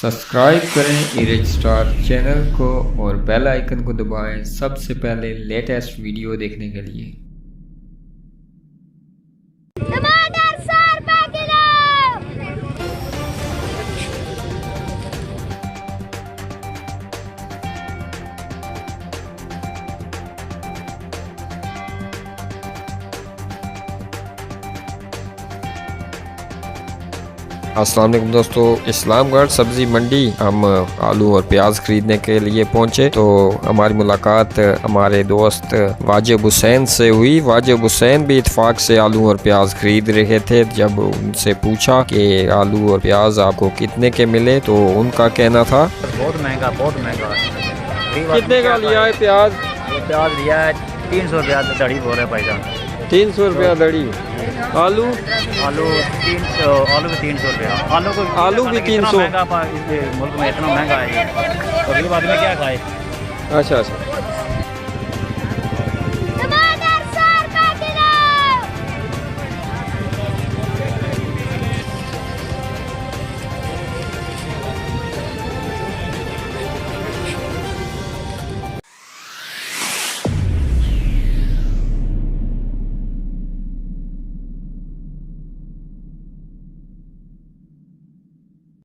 Subscribe करें erase star channel को और बेल आइकन को दबाएं सबसे पहले लेटेस्ट वीडियो देखने के लिए। अस्सलाम वालेकुम दोस्तों, इस्लामगढ़ सब्जी मंडी हम आलू और प्याज खरीदने के लिए पहुंचे तो हमारी मुलाकात हमारे दोस्त वाजिब हुसैन से हुई। वाजिब हुसैन भी इत्तेफाक से आलू और प्याज खरीद रहे थे। जब उनसे पूछा कि आलू और प्याज आपको कितने के मिले तो उनका कहना था बहुत महंगा। कितने का लिया है प्याज? प्याज लिया है 300 रुपया दड़ी बोल रहे भाई साहब। 300 रुपया दड़ी। आलू आलू भी 300 रुपया। आलू भी 300। मुल्क में इतना महंगा है, गरीब आदमी क्या खाए। अच्छा।